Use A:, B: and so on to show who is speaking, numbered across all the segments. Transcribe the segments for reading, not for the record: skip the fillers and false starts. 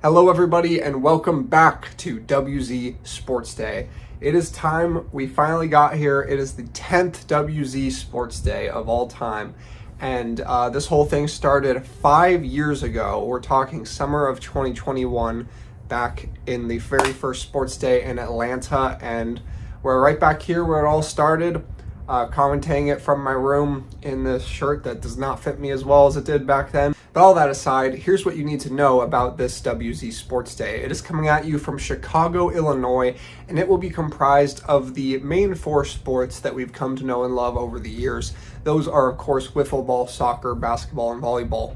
A: Hello everybody and welcome back to WZ Sports Day. It is time, we finally got here. It is the 10th WZ Sports Day of all time. And this whole thing started 5 years ago. We're talking summer of 2021, back in the very first sports day in Atlanta. And we're right back here where it all started, commentating it from my room in this shirt that does not fit me as well as it did back then. But all that aside, here's what you need to know about this WZ Sports Day. It is coming at you from Chicago, Illinois, and it will be comprised of the main four sports that we've come to know and love over the years. Those are, of course, wiffle ball, soccer, basketball, and volleyball.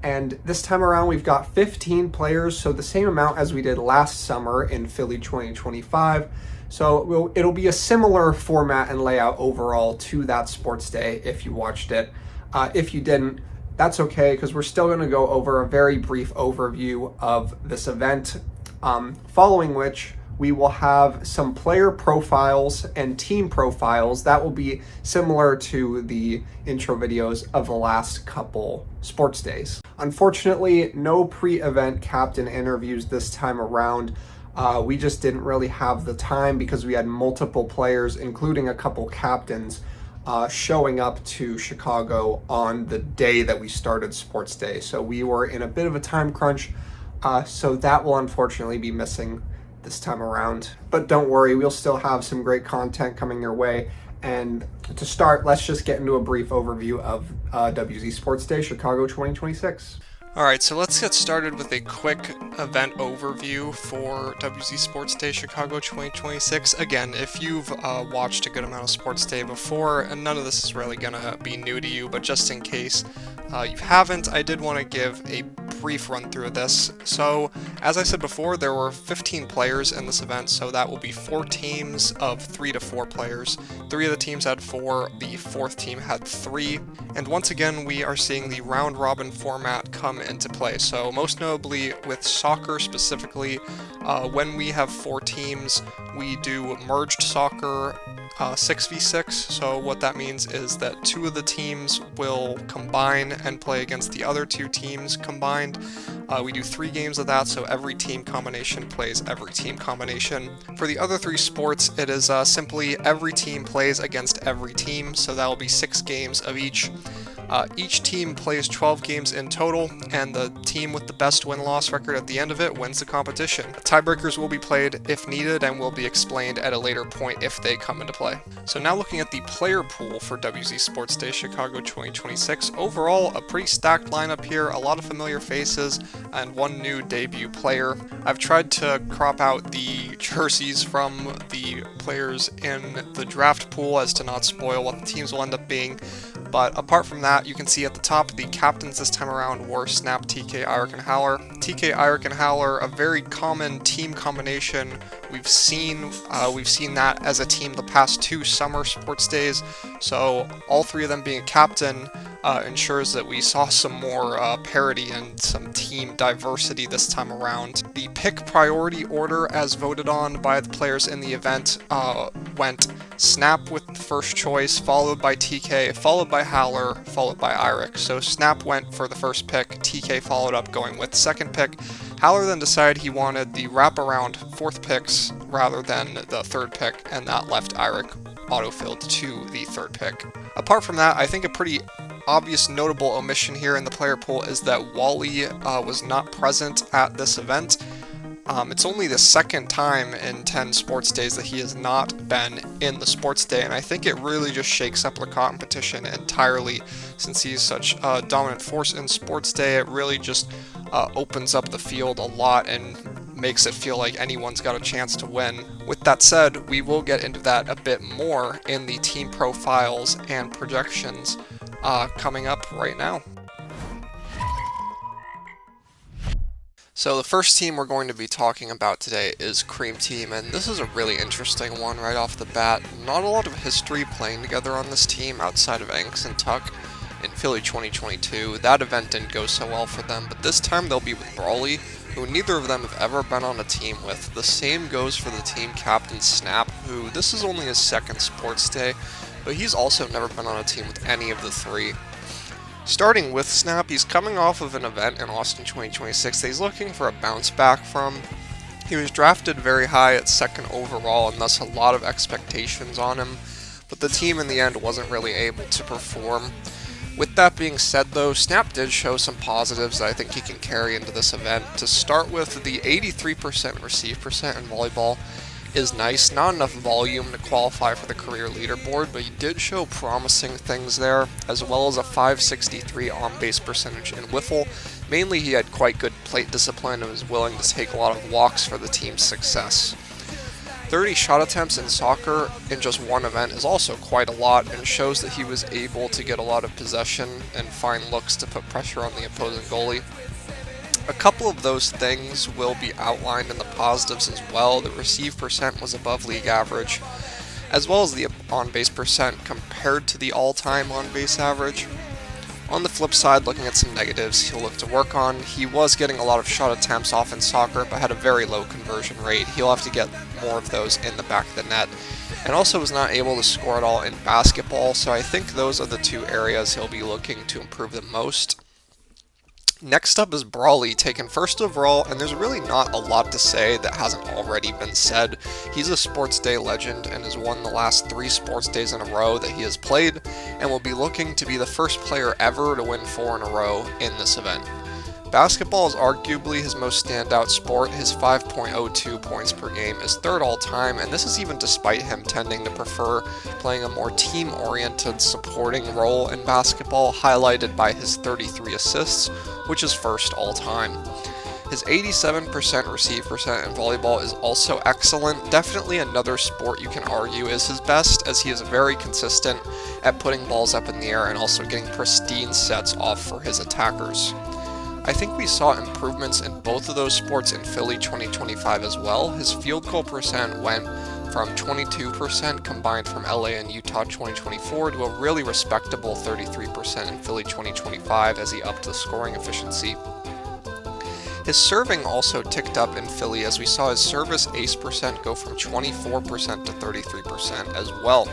A: And this time around, we've got 15 players, so the same amount as we did last summer in Philly 2025. So it'll be a similar format and layout overall to that sports day if you watched it. If you didn't, that's okay, because we're still going to go over a very brief overview of this event, following which we will have some player profiles and team profiles that will be similar to the intro videos of the last couple sports days. Unfortunately, no pre-event captain interviews this time around. We just didn't really have the time because we had multiple players, including a couple captains, showing up to Chicago on the day that we started Sports Day. So we were in a bit of a time crunch, so that will unfortunately be missing this time around. But don't worry, we'll still have some great content coming your way. And to start, let's just get into a brief overview of WZ Sports Day Chicago 2026.
B: Alright, so let's get started with a quick event overview for WZ Sports Day Chicago 2026. Again, if you've watched a good amount of Sports Day before, and none of this is really going to be new to you, but just in case you haven't, I did want to give a brief run through this. So, as I said before, there were 15 players in this event, so that will be 4 teams of 3 to 4 players. 3 of the teams had 4, the 4th team had 3, and once again we are seeing the round-robin format come into play. So most notably with soccer specifically, when we have 4 teams, we do merged soccer 6v6, so what that means is that 2 of the teams will combine and play against the other 2 teams combined. We do 3 games of that, so every team combination plays every team combination. For the other 3 sports, it is simply every team plays against every team, so that will be 6 games of each. Each team plays 12 games in total, and the team with the best win-loss record at the end of it wins the competition. Tiebreakers will be played if needed and will be explained at a later point if they come into play. So now looking at the player pool for WZ Sports Day Chicago 2026, overall a pretty stacked lineup here, a lot of familiar faces, and 1 new debut player. I've tried to crop out the jerseys from the players in the draft pool as to not spoil what the teams will end up being. But apart from that, you can see at the top, the captains this time around were Snap, TK, Iric, and Howler. TK, Iric, and Howler, a very common team combination. We've seen that as a team the past 2 summer sports days. So all 3 of them being a captain ensures that we saw some more parity and some team diversity this time around. The pick priority order as voted on by the players in the event went Snap with the first choice, followed by TK, followed by Howler, followed by Iric. So Snap went for the first pick, TK followed up going with second pick. Howler then decided he wanted the wraparound 4th picks rather than the 3rd pick, and that left Iric autofilled to the 3rd pick. Apart from that, I think a pretty obvious notable omission here in the player pool is that Wally was not present at this event. It's only the 2nd time in 10 sports days that he has not been in the sports day, and I think it really just shakes up the competition entirely. Since he's such a dominant force in sports day, it really just opens up the field a lot and makes it feel like anyone's got a chance to win. With that said, we will get into that a bit more in the team profiles and projections coming up right now. So the first team we're going to be talking about today is Cream Team, and this is a really interesting one right off the bat. Not a lot of history playing together on this team outside of Anks and Tuck in Philly 2022. That event didn't go so well for them, but this time they'll be with Brawley, who neither of them have ever been on a team with. The same goes for the team captain Snap, who this is only his 2nd sports day, but he's also never been on a team with any of the 3. Starting with Snap, he's coming off of an event in Austin 2026 that he's looking for a bounce back from. He was drafted very high at 2nd overall, and thus a lot of expectations on him, but the team in the end wasn't really able to perform. With that being said though, Snap did show some positives that I think he can carry into this event. To start with, the 83% receive percent in volleyball is nice. Not enough volume to qualify for the career leaderboard, but he did show promising things there, as well as a 563 on-base percentage in wiffle. Mainly he had quite good plate discipline and was willing to take a lot of walks for the team's success. 30 shot attempts in soccer in just one event is also quite a lot, and shows that he was able to get a lot of possession and find looks to put pressure on the opposing goalie. A couple of those things will be outlined in the positives as well. The receive percent was above league average, as well as the on-base percent compared to the all-time on-base average. On the flip side, looking at some negatives he'll look to work on, he was getting a lot of shot attempts off in soccer, but had a very low conversion rate. He'll have to get more of those in the back of the net, and also was not able to score at all in basketball, so I think those are the two areas he'll be looking to improve the most. Next up is Brawley, taken 1st overall, and there's really not a lot to say that hasn't already been said. He's a Sports Day legend and has won the last 3 Sports Days in a row that he has played, and will be looking to be the first player ever to win 4 in a row in this event. Basketball is arguably his most standout sport. His 5.02 points per game is 3rd all time, and this is even despite him tending to prefer playing a more team-oriented supporting role in basketball, highlighted by his 33 assists, which is 1st all time. His 87% receive percent in volleyball is also excellent. Definitely another sport you can argue is his best, as he is very consistent at putting balls up in the air and also getting pristine sets off for his attackers. I think we saw improvements in both of those sports in Philly 2025 as well. His field goal percent went from 22% combined from LA and Utah 2024 to a really respectable 33% in Philly 2025 as he upped the scoring efficiency. His serving also ticked up in Philly, as we saw his service ace percent go from 24% to 33% as well.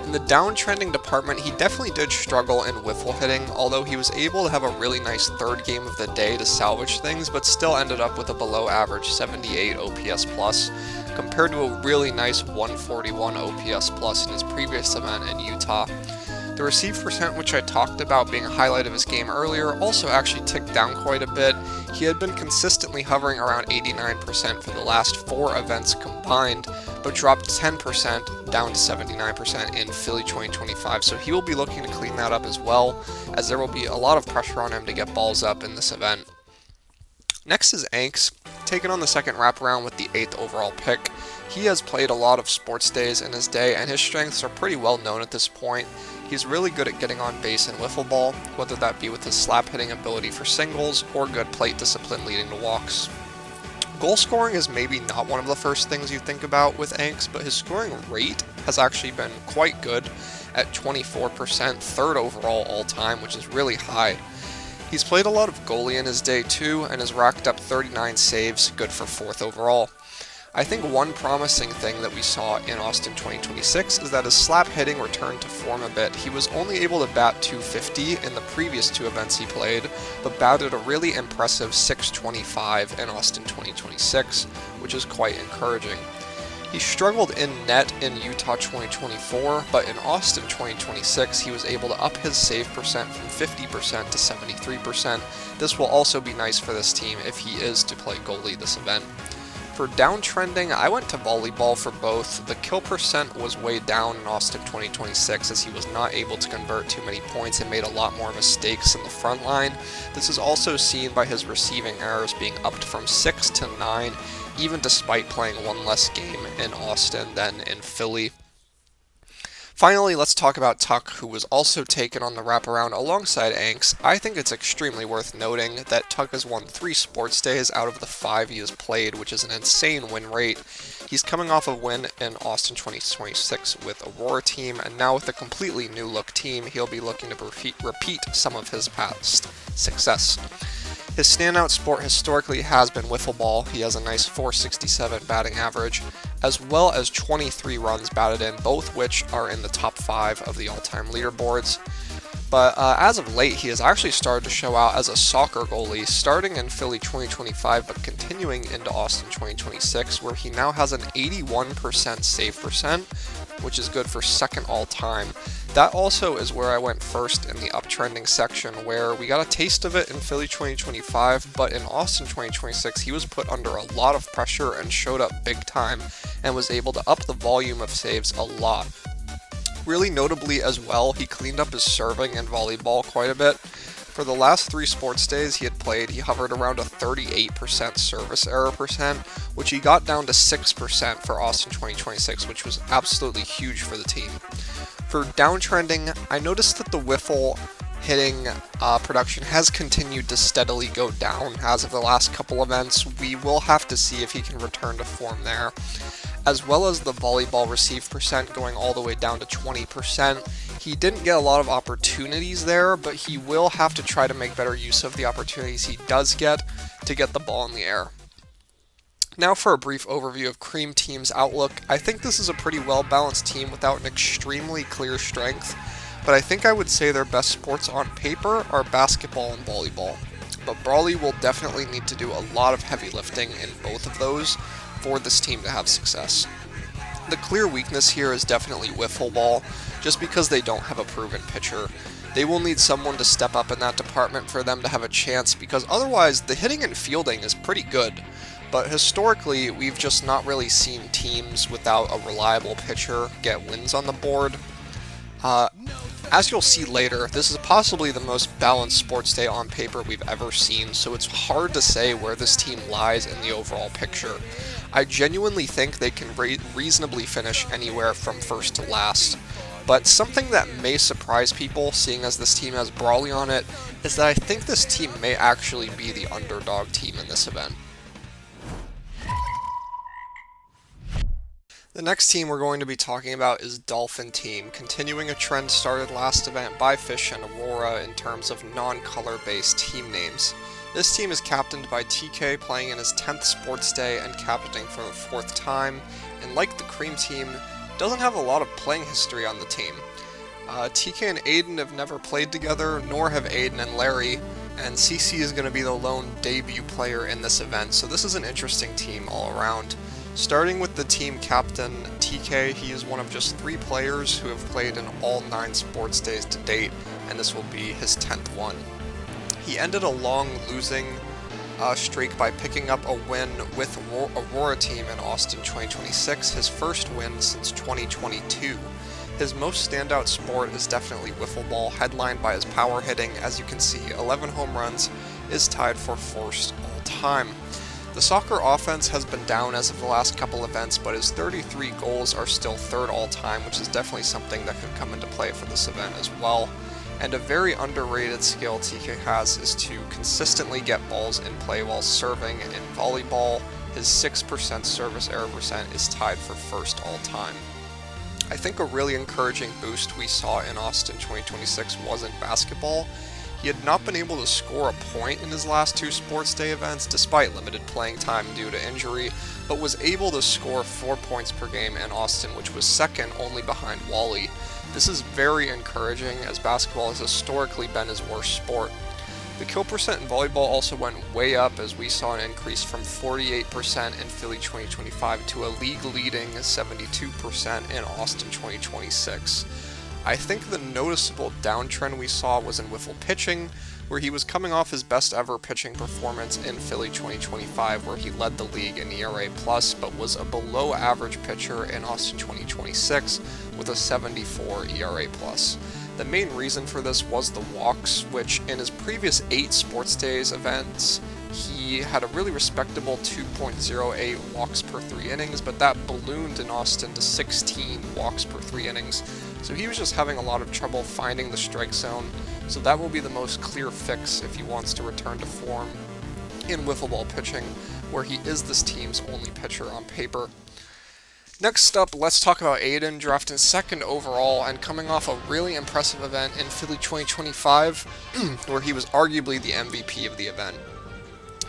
B: In the downtrending department, he definitely did struggle in wiffle hitting, although he was able to have a really nice 3rd game of the day to salvage things, but still ended up with a below average 78 OPS plus, compared to a really nice 141 OPS plus in his previous event in Utah. The receive percent, which I talked about being a highlight of his game earlier, also actually ticked down quite a bit. He had been consistently hovering around 89% for the last 4 events combined, but dropped 10% down to 79% in Philly 2025, so he will be looking to clean that up as well, as there will be a lot of pressure on him to get balls up in this event. Next is Anks, taken on the 2nd wraparound with the 8th overall pick. He has played a lot of sports days in his day, and his strengths are pretty well known at this point. He's really good at getting on base in wiffle ball, whether that be with his slap hitting ability for singles or good plate discipline leading to walks. Goal scoring is maybe not one of the first things you think about with Anks, but his scoring rate has actually been quite good at 24%, 3rd overall all time, which is really high. He's played a lot of goalie in his day too, and has racked up 39 saves, good for 4th overall. I think one promising thing that we saw in Austin 2026 is that his slap hitting returned to form a bit. He was only able to bat .250 in the previous 2 events he played, but batted a really impressive .625 in Austin 2026, which is quite encouraging. He struggled in net in Utah 2024, but in Austin 2026 he was able to up his save percent from 50% to 73%. This will also be nice for this team if he is to play goalie this event. For downtrending, I went to volleyball for both. The kill percent was way down in Austin 2026 as he was not able to convert too many points and made a lot more mistakes in the front line. This is also seen by his receiving errors being upped from 6 to 9, even despite playing 1 less game in Austin than in Philly. Finally, let's talk about Tuck, who was also taken on the wraparound alongside Anks. I think it's extremely worth noting that Tuck has won 3 sports days out of the 5 he has played, which is an insane win rate. He's coming off a win in Austin 2026 with Aurora team, and now with a completely new look team, he'll be looking to repeat some of his past success. His standout sport historically has been wiffle ball. He has a nice .467 batting average, as well as 23 runs batted in, both which are in the top 5 of the all-time leaderboards. But as of late, he has actually started to show out as a soccer goalie, starting in Philly 2025, but continuing into Austin 2026, where he now has an 81% save percent, which is good for second all-time. That also is where I went first in the uptrending section, where we got a taste of it in Philly 2025, but in Austin 2026, he was put under a lot of pressure and showed up big time, and was able to up the volume of saves a lot. Really notably as well, he cleaned up his serving in volleyball quite a bit. For the last 3 sports days he had played, he hovered around a 38% service error percent, which he got down to 6% for Austin 2026, which was absolutely huge for the team. For downtrending, I noticed that the wiffle hitting production has continued to steadily go down as of the last couple events. We will have to see if he can return to form there. As well as the volleyball receive percent going all the way down to 20%. He didn't get a lot of opportunities there, but he will have to try to make better use of the opportunities he does get to get the ball in the air. Now for a brief overview of Cream Team's outlook. I think this is a pretty well-balanced team without an extremely clear strength, but I think I would say their best sports on paper are basketball and volleyball. But Brawley will definitely need to do a lot of heavy lifting in both of those for this team to have success. The clear weakness here is definitely wiffle ball, just because they don't have a proven pitcher. They will need someone to step up in that department for them to have a chance, because otherwise the hitting and fielding is pretty good. But historically, we've just not really seen teams without a reliable pitcher get wins on the board. As you'll see later, this is possibly the most balanced sports day on paper we've ever seen, so it's hard to say where this team lies in the overall picture. I genuinely think they can reasonably finish anywhere from first to last. But something that may surprise people, seeing as this team has Brawley on it, is that I think this team may actually be the underdog team in this event. The next team we're going to be talking about is Dolphin Team, continuing a trend started last event by Fish and Aurora in terms of non-color based team names. This team is captained by TK, playing in his 10th sports day and captaining for the 4th time, and like the Cream Team, doesn't have a lot of playing history on the team. TK and Aiden have never played together, nor have Aiden and Larry, and CC is going to be the lone debut player in this event, so this is an interesting team all around. Starting with the team captain, TK, he is one of just 3 players who have played in all 9 sports days to date, and this will be his 10th one. He ended a long losing streak by picking up a win with Aurora Team in Austin 2026, his first win since 2022. His most standout sport is definitely wiffle ball, headlined by his power hitting. As you can see, 11 home runs is tied for first all time. The soccer offense has been down as of the last couple events, but his 33 goals are still 3rd all time, which is definitely something that could come into play for this event as well. And a very underrated skill TK has is to consistently get balls in play while serving. In volleyball, his 6% service error percent is tied for 1st all time. I think a really encouraging boost we saw in Austin 2026 was in basketball. He had not been able to score a point in his last 2 sports day events despite limited playing time due to injury, but was able to score 4 points per game in Austin, which was 2nd only behind Wally. This is very encouraging, as basketball has historically been his worst sport. The kill percent in volleyball also went way up, as we saw an increase from 48% in Philly 2025 to a league-leading 72% in Austin 2026. I think the noticeable downtrend we saw was in wiffle pitching, where he was coming off his best ever pitching performance in Philly 2025, where he led the league in ERA+, but was a below average pitcher in Austin 2026 with a 74 ERA+. The main reason for this was the walks, which in his previous 8 sports days events, he had a really respectable 2.08 walks per 3 innings, but that ballooned in Austin to 16 walks per 3 innings. So he was just having a lot of trouble finding the strike zone, so that will be the most clear fix if he wants to return to form in wiffle ball pitching, where he is this team's only pitcher on paper. Next up, let's talk about Aiden, drafted 2nd overall and coming off a really impressive event in Philly 2025, where he was arguably the MVP of the event.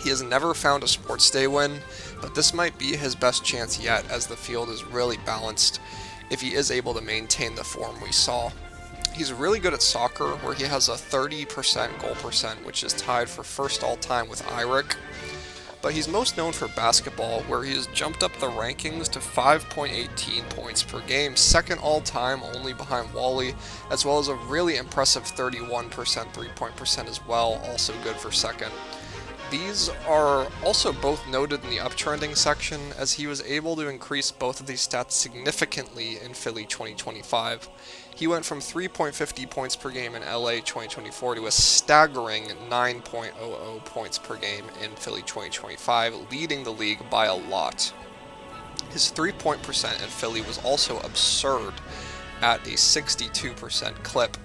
B: He has never found a sports day win, but this might be his best chance yet, as the field is really balanced if he is able to maintain the form we saw. He's really good at soccer, where he has a 30% goal percent, which is tied for first all-time with Eirik. But he's most known for basketball, where he has jumped up the rankings to 5.18 points per game, second all-time, only behind Wally, as well as a really impressive 31% three-point percent as well, also good for second. These are also both noted in the uptrending section, as he was able to increase both of these stats significantly in Philly 2025. He went from 3.50 points per game in LA 2024 to a staggering 9.00 points per game in Philly 2025, leading the league by a lot. His three-point percent in Philly was also absurd at a 62% clip.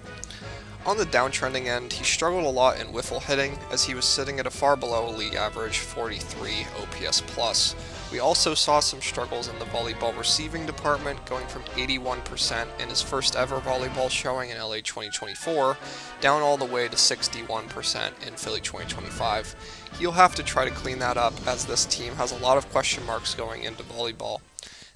B: On the downtrending end, he struggled a lot in wiffle hitting, as he was sitting at a far below league average 43 OPS+. We also saw some struggles in the volleyball receiving department, going from 81% in his first ever volleyball showing in LA 2024, down all the way to 61% in Philly 2025. He'll have to try to clean that up, as this team has a lot of question marks going into volleyball.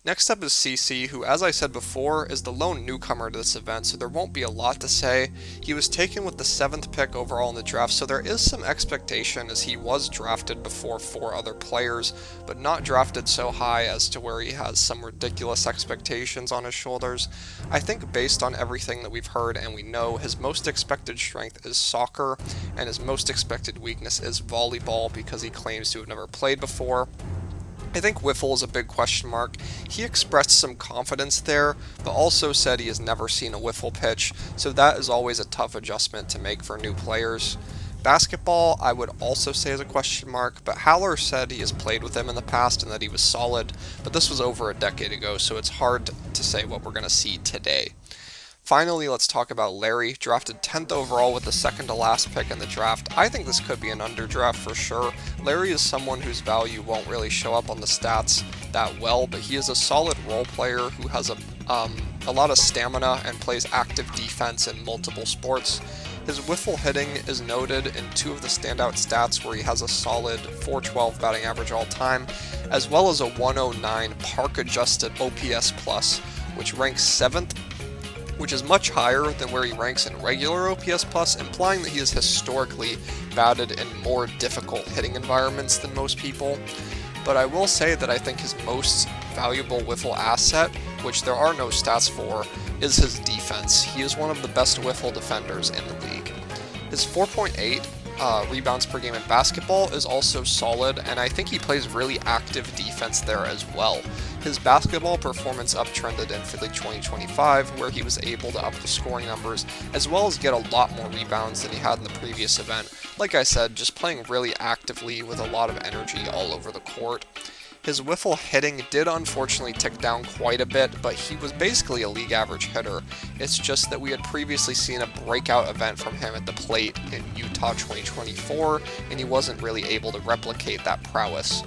B: Next up is CC, who, as I said before, is the lone newcomer to this event, so there won't be a lot to say. He was taken with the 7th pick overall in the draft, so there is some expectation, as he was drafted before 4 other players, but not drafted so high as to where he has some ridiculous expectations on his shoulders. I think based on everything that we've heard and we know, his most expected strength is soccer, and his most expected weakness is volleyball, because he claims to have never played before. I think wiffle is a big question mark. He expressed some confidence there, but also said he has never seen a wiffle pitch, so that is always a tough adjustment to make for new players. Basketball, I would also say is a question mark, but Haller said he has played with him in the past and that he was solid, but this was over a decade ago, so it's hard to say what we're going to see today. Finally, let's talk about Larry, drafted 10th overall with the second to last pick in the draft. I think this could be an underdraft for sure. Larry is someone whose value won't really show up on the stats that well, but he is a solid role player who has a lot of stamina and plays active defense in multiple sports. His wiffle hitting is noted in 2 of the standout stats, where he has a solid 412 batting average all time, as well as a 109 park-adjusted OPS+, which ranks 7th, which is much higher than where he ranks in regular OPS+, implying that he has historically batted in more difficult hitting environments than most people. But I will say that I think his most valuable wiffle asset, which there are no stats for, is his defense. He is one of the best wiffle defenders in the league. His 4.8 rebounds per game in basketball is also solid, and I think he plays really active defense there as well. His basketball performance uptrended in Philly 2025, where he was able to up the scoring numbers, as well as get a lot more rebounds than he had in the previous event. Like I said, just playing really actively with a lot of energy all over the court. His wiffle hitting did unfortunately tick down quite a bit, but he was basically a league average hitter. It's just that we had previously seen a breakout event from him at the plate in Utah 2024, and he wasn't really able to replicate that prowess.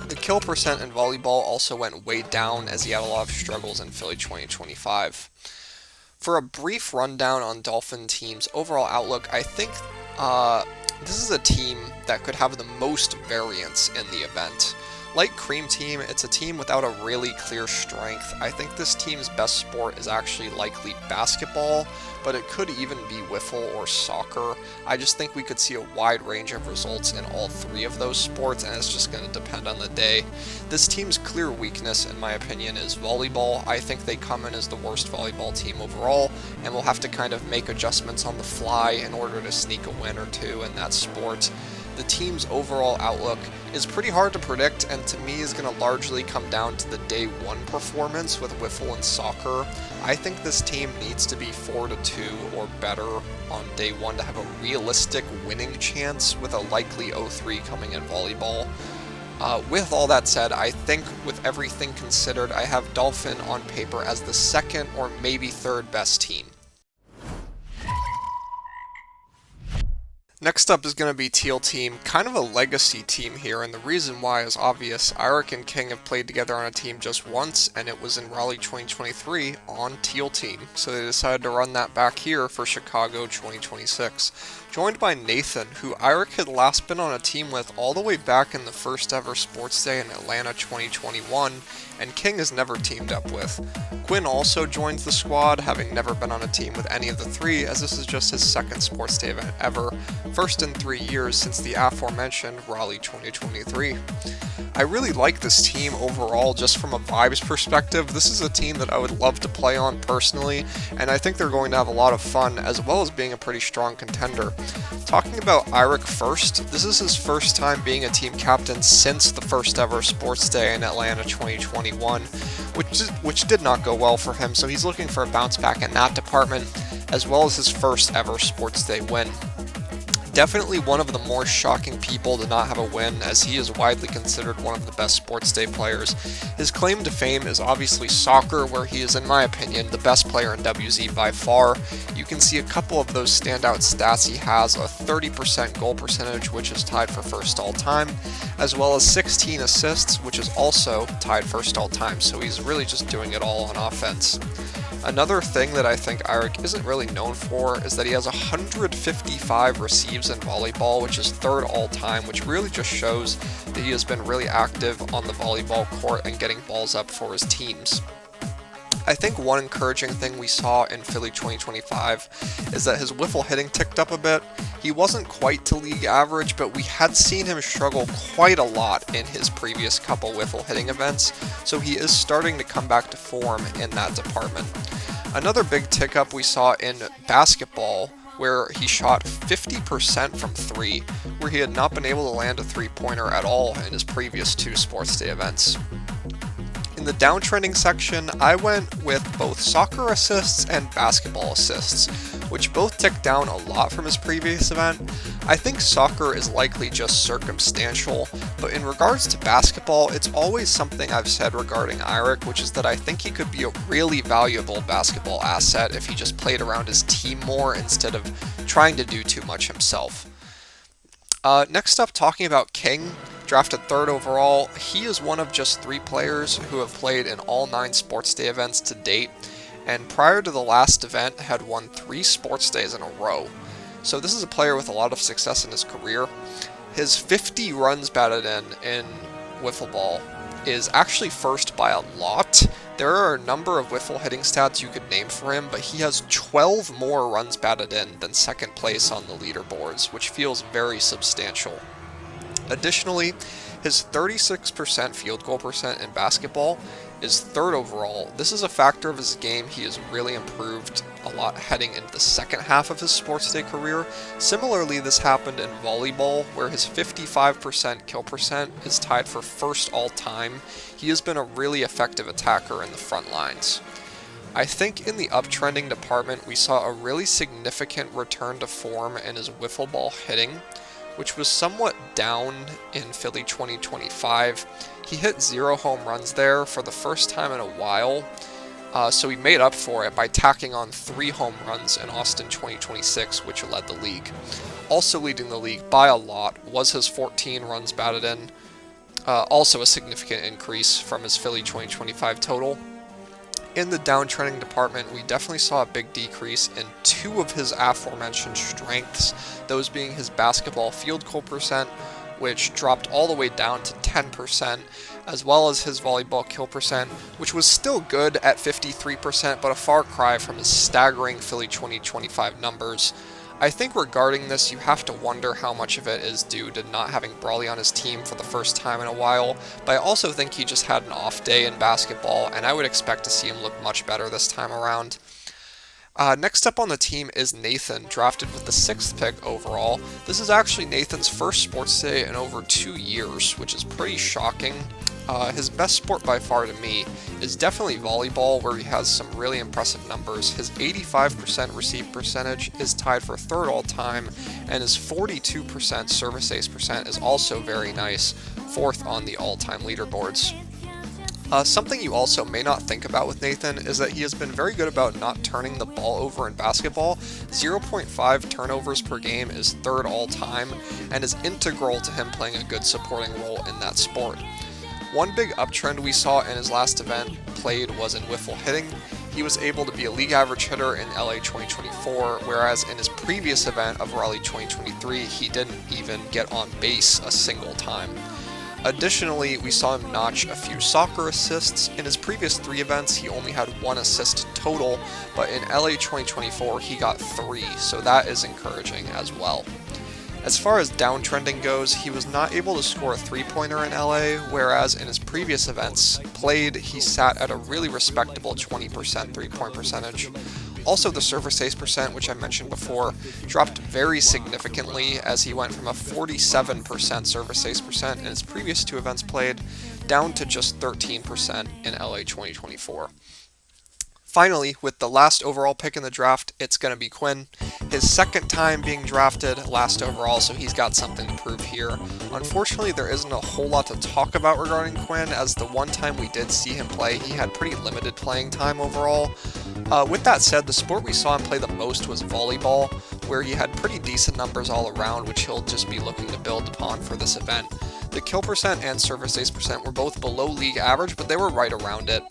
B: The kill percent in volleyball also went way down, as he had a lot of struggles in Philly 2025. For a brief rundown on Dolphin team's overall outlook, I think this is a team that could have the most variance in the event. Like Cream Team, it's a team without a really clear strength. I think this team's best sport is actually likely basketball, but it could even be wiffle or soccer. I just think we could see a wide range of results in all 3 of those sports, and it's just going to depend on the day. This team's clear weakness, in my opinion, is volleyball. I think they come in as the worst volleyball team overall, and we'll have to kind of make adjustments on the fly in order to sneak a win or 2 in that sport. The team's overall outlook is pretty hard to predict, and to me is going to largely come down to the day 1 performance with wiffle and soccer. I think this team needs to be 4-2 or better on day 1 to have a realistic winning chance, with a likely 0-3 coming in volleyball. With all that said, I think with everything considered, I have Dolphin on paper as the 2nd or maybe 3rd best team. Next up is going to be Teal Team, kind of a legacy team here, and the reason why is obvious. Eirik and King have played together on a team just once, and it was in Raleigh 2023 on Teal Team, so they decided to run that back here for Chicago 2026. joined by Nathan, who Eirik had last been on a team with all the way back in the first ever Sports Day in Atlanta 2021, and King has never teamed up with. Quinn also joins the squad, having never been on a team with any of the three, as this is just his second Sports Day event ever, first in 3 years since the aforementioned Raleigh 2023. I really like this team overall, just from a vibes perspective. This is a team that I would love to play on personally, and I think they're going to have a lot of fun, as well as being a pretty strong contender. Talking about Eirik first, this is his first time being a team captain since the first ever Sports Day in Atlanta 2021, which did not go well for him, so he's looking for a bounce back in that department, as well as his first ever Sports Day win. Definitely one of the more shocking people to not have a win, as he is widely considered one of the best Sports Day players. His claim to fame is obviously soccer, where he is, in my opinion, the best player in WZ by far. You can see a couple of those standout stats. He has a 30% goal percentage, which is tied for first all time, as well as 16 assists, which is also tied first all time, so he's really just doing it all on offense. Another thing that I think Eirik isn't really known for is that he has 155 receives in volleyball, which is third all time, which really just shows that he has been really active on the volleyball court and getting balls up for his teams. I think one encouraging thing we saw in Philly 2025 is that his wiffle hitting ticked up a bit. He wasn't quite to league average, but we had seen him struggle quite a lot in his previous couple wiffle hitting events, so he is starting to come back to form in that department. Another big tick up we saw in basketball, where he shot 50% from 3, where he had not been able to land a 3-pointer at all in his previous 2 Sports Day events. In the downtrending section, I went with both soccer assists and basketball assists, which both ticked down a lot from his previous event. I think soccer is likely just circumstantial, but in regards to basketball, it's always something I've said regarding Eirik, which is that I think he could be a really valuable basketball asset if he just played around his team more instead of trying to do too much himself. Next up, talking about King. Drafted 3rd overall, he is one of just 3 players who have played in all 9 Sports Day events to date, and prior to the last event had won 3 Sports Days in a row. So this is a player with a lot of success in his career. His 50 runs batted in wiffle ball is actually first by a lot. There are a number of wiffle hitting stats you could name for him, but he has 12 more runs batted in than second place on the leaderboards, which feels very substantial. Additionally, his 36% field goal percent in basketball is 3rd overall. This is a factor of his game he has really improved a lot heading into the second half of his Sports Day career. Similarly, this happened in volleyball, where his 55% kill percent is tied for first all time. He has been a really effective attacker in the front lines. I think in the uptrending department, we saw a really significant return to form in his wiffle ball hitting, which was somewhat down in Philly 2025. He hit 0 home runs there for the first time in a while, so he made up for it by tacking on 3 home runs in Austin 2026, which led the league. Also leading the league by a lot was his 14 runs batted in, also a significant increase from his Philly 2025 total. In the downtrending department, we definitely saw a big decrease in 2 of his aforementioned strengths, those being his basketball field goal percent, which dropped all the way down to 10%, as well as his volleyball kill percent, which was still good at 53%, but a far cry from his staggering Philly 2025 numbers. I think regarding this, you have to wonder how much of it is due to not having Brawley on his team for the first time in a while, but I also think he just had an off day in basketball, and I would expect to see him look much better this time around. Next up on the team is Nathan, drafted with the 6th pick overall. This is actually Nathan's first Sports Day in over 2 years, which is pretty shocking. His best sport by far to me is definitely volleyball, where he has some really impressive numbers. His 85% receive percentage is tied for 3rd all time, and his 42% service ace percent is also very nice, 4th on the all-time leaderboards. Something you also may not think about with Nathan is that he has been very good about not turning the ball over in basketball. 0.5 turnovers per game is 3rd all time, and is integral to him playing a good supporting role in that sport. One big uptrend we saw in his last event played was in wiffle hitting. he was able to be a league average hitter in LA 2024, whereas in his previous event of Raleigh 2023, he didn't even get on base a single time. Additionally, we saw him notch a few soccer assists. In his previous 3 events, he only had 1 assist total, but in LA 2024, he got 3, so that is encouraging as well. As far as downtrending goes, he was not able to score a 3-pointer in LA, whereas in his previous events played, he sat at a really respectable 20% 3-point percentage. Also, the service ace percent, which I mentioned before, dropped very significantly as he went from a 47% service ace percent in his previous 2 events played down to just 13% in LA 2024. Finally, with the last overall pick in the draft, it's going to be Quinn. His second time being drafted, last overall, so he's got something to prove here. Unfortunately, there isn't a whole lot to talk about regarding Quinn, as the one time we did see him play, he had pretty limited playing time overall. With that said, the sport we saw him play the most was volleyball, where he had pretty decent numbers all around, which he'll just be looking to build upon for this event. The kill percent and service ace percent were both below league average, but they were right around it.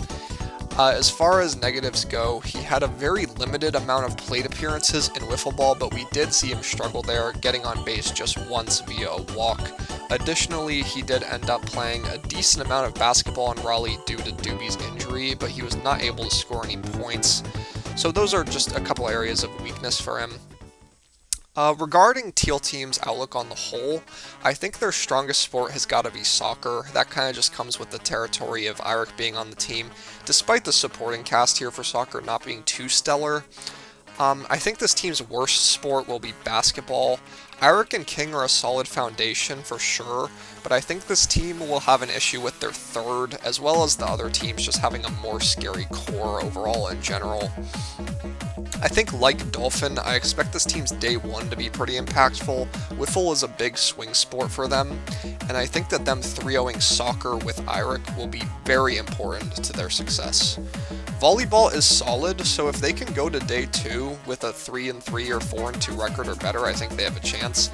B: As far as negatives go, he had a very limited amount of plate appearances in wiffle ball, but we did see him struggle there, getting on base just once via a walk. Additionally, he did end up playing a decent amount of basketball in Raleigh due to Doobie's injury, but he was not able to score any points. So those are just a couple areas of weakness for him. Regarding Teal Team's outlook on the whole, I think their strongest sport has got to be soccer. That kind of just comes with the territory of Eirik being on the team, despite the supporting cast here for soccer not being too stellar. I think this team's worst sport will be basketball. Eirik and King are a solid foundation for sure, but I think this team will have an issue with their third, as well as the other teams just having a more scary core overall in general. I think, like Dolphin, I expect this team's day 1 to be pretty impactful. Wiffle is a big swing sport for them, and I think that them 3-0ing soccer with Eirik will be very important to their success. Volleyball is solid, so if they can go to day 2 with a 3-3 or 4-2 record or better, I think they have a chance.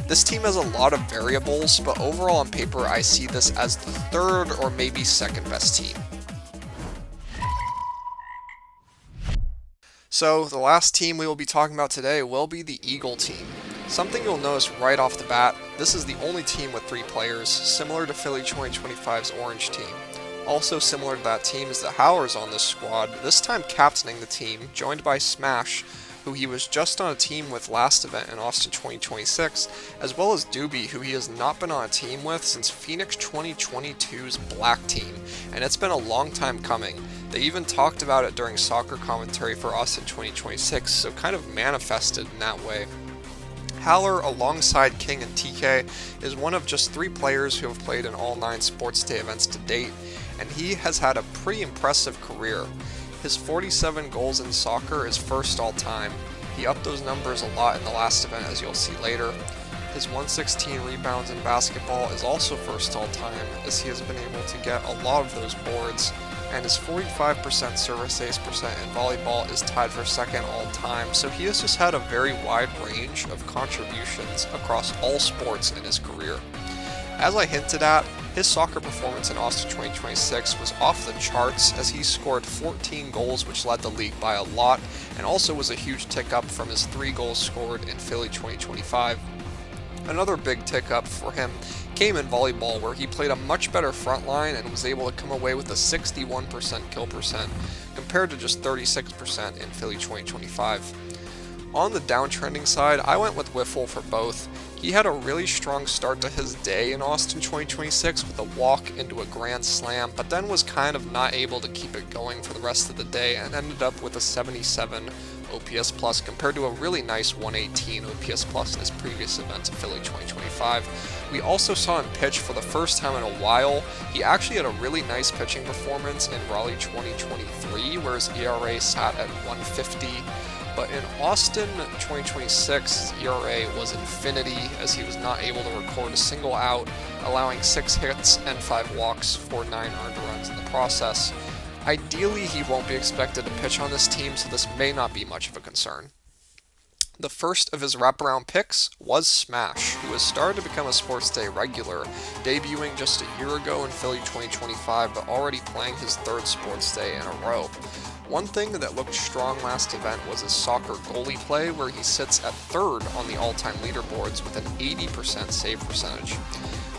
B: This team has a lot of variables, but overall on paper, I see this as the 3rd or maybe 2nd best team. So, the last team we will be talking about today will be the Eagle team. Something you'll notice right off the bat, this is the only team with 3 players, similar to Philly 2025's Orange team. Also similar to that team is the Howlers on this squad, this time captaining the team, joined by Smash, who he was just on a team with last event in Austin 2026, as well as Doobie, who he has not been on a team with since Phoenix 2022's Black team, and it's been a long time coming. They even talked about it during soccer commentary for Austin 2026, so kind of manifested in that way. Howler, alongside King and TK, is one of just 3 players who have played in all 9 Sports Day events to date, and he has had a pretty impressive career. His 47 goals in soccer is first all time. He upped those numbers a lot in the last event, as you'll see later. His 116 rebounds in basketball is also first all time, as he has been able to get a lot of those boards, and his 45% service ace percent in volleyball is tied for 2nd all time, so he has just had a very wide range of contributions across all sports in his career. As I hinted at, his soccer performance in Austin 2026 was off the charts, as he scored 14 goals, which led the league by a lot, and also was a huge tick up from his 3 goals scored in Philly 2025. Another big tick up for him came in volleyball, where he played a much better front line and was able to come away with a 61% kill percent, compared to just 36% in Philly 2025. On the downtrending side, I went with Wiffle for both. He had a really strong start to his day in Austin 2026 with a walk into a grand slam, but then was kind of not able to keep it going for the rest of the day and ended up with a 77 OPS plus compared to a really nice 118 OPS plus in his previous event at Philly 2025. We also saw him pitch for the first time in a while. He actually had a really nice pitching performance in Raleigh 2023, where his ERA sat at 150. But in Austin 2026, his ERA was infinity, as he was not able to record a single out, allowing 6 hits and 5 walks for 9 earned runs in the process. Ideally, he won't be expected to pitch on this team, so this may not be much of a concern. The first of his wraparound picks was Smash, who has started to become a Sports Day regular, debuting just a year ago in Philly 2025, but already playing his third Sports Day in a row. One thing that looked strong last event was his soccer goalie play, where he sits at third on the all-time leaderboards with an 80% save percentage.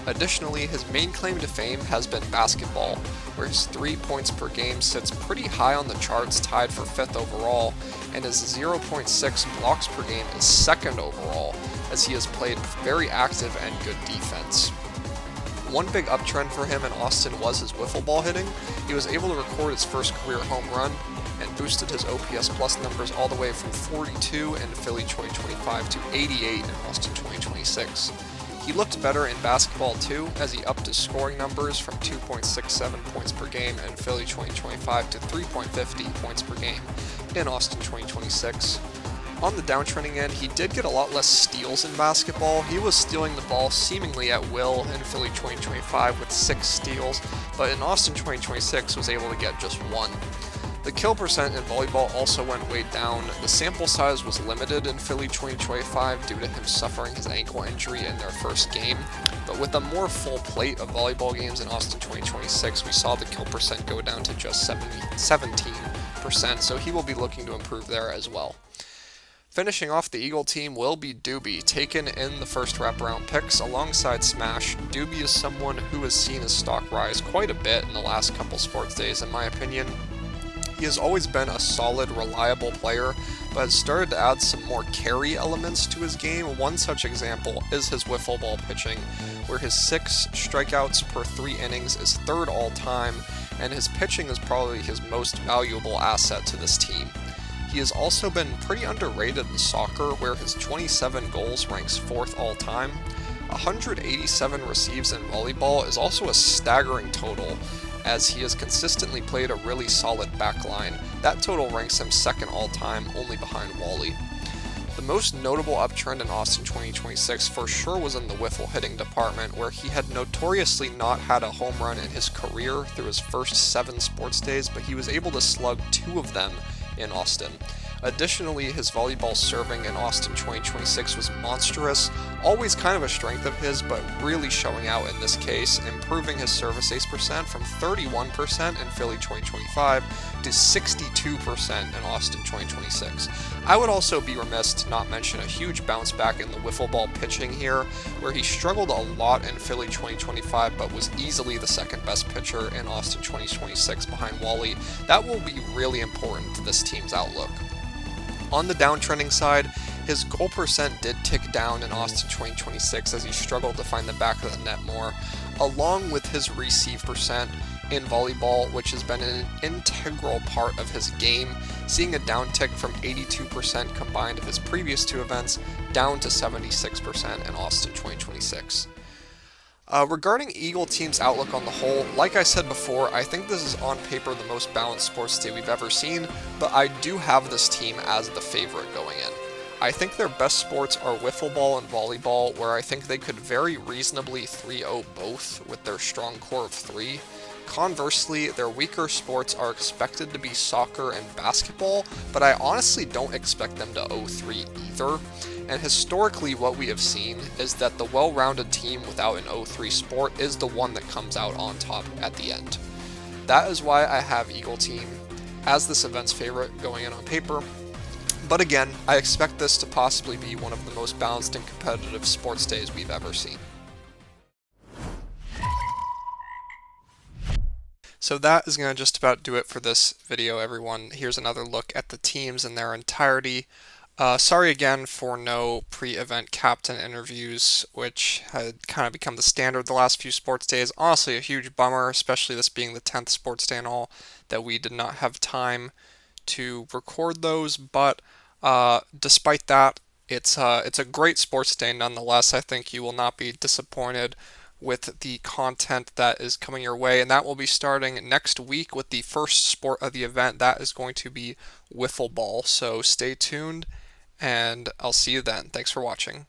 B: Additionally, his main claim to fame has been basketball, where his 3 points per game sits pretty high on the charts, tied for 5th overall, and his 0.6 blocks per game is 2nd overall, as he has played very active and good defense. One big uptrend for him in Austin was his wiffle ball hitting. He was able to record his first career home run and boosted his OPS plus numbers all the way from 42 in Philly 2025 to 88 in Austin 2026. He looked better in basketball too, as he upped his scoring numbers from 2.67 points per game in Philly 2025 to 3.50 points per game in Austin 2026. On the downtrending end, he did get a lot less steals in basketball. He was stealing the ball seemingly at will in Philly 2025 with 6 steals, but in Austin 2026 was able to get just 1. The kill percent in volleyball also went way down. The sample size was limited in Philly 2025 due to him suffering his ankle injury in their first game, but with a more full plate of volleyball games in Austin 2026, we saw the kill percent go down to just 17%, so he will be looking to improve there as well. Finishing off the Eagle team will be Doobie, taken in the first wraparound picks alongside Smash. Doobie is someone who has seen his stock rise quite a bit in the last couple sports days, in my opinion. He has always been a solid, reliable player, but has started to add some more carry elements to his game. One such example is his wiffle ball pitching, where his 6 strikeouts per 3 innings is 3rd all time, and his pitching is probably his most valuable asset to this team. He has also been pretty underrated in soccer, where his 27 goals ranks 4th all time. 187 receives in volleyball is also a staggering total, as he has consistently played a really solid backline. That total ranks him 2nd all time, only behind Wally. The most notable uptrend in Austin 2026 for sure was in the wiffle hitting department, where he had notoriously not had a home run in his career through his first 7 sports days, but he was able to slug 2 of them in Austin. Additionally, his volleyball serving in Austin 2026 was monstrous, always kind of a strength of his, but really showing out in this case, improving his service ace percent from 31% in Philly 2025 to 62% in Austin 2026. I would also be remiss to not mention a huge bounce back in the wiffle ball pitching here, where he struggled a lot in Philly 2025 but was easily the 2nd best pitcher in Austin 2026 behind Wally. That will be really important to this team's outlook. On the downtrending side, his goal percent did tick down in Austin 2026 as he struggled to find the back of the net more, along with his receive percent in volleyball, which has been an integral part of his game, seeing a downtick from 82% combined of his previous 2 events down to 76% in Austin 2026. Regarding Eagle team's outlook on the whole, like I said before, I think this is on paper the most balanced sports day we've ever seen, but I do have this team as the favorite going in. I think their best sports are wiffle ball and volleyball, where I think they could very reasonably 3-0 both with their strong core of 3. Conversely, their weaker sports are expected to be soccer and basketball, but I honestly don't expect them to 0-3 either. And historically, what we have seen is that the well-rounded team without an 0-3 sport is the one that comes out on top at the end. That is why I have Eagle team as this event's favorite going in on paper. But again, I expect this to possibly be one of the most balanced and competitive sports days we've ever seen. So that is going to just about do it for this video, everyone. Here's another look at the teams in their entirety. Sorry again for no pre-event captain interviews, which had kind of become the standard the last few sports days. Honestly, a huge bummer, especially this being the 10th sports day and all, that we did not have time to record those. But despite that, it's a great sports day nonetheless. I think you will not be disappointed with the content that is coming your way, and that will be starting next week with the first sport of the event. That is going to be wiffle ball, so stay tuned, and I'll see you then. Thanks for watching.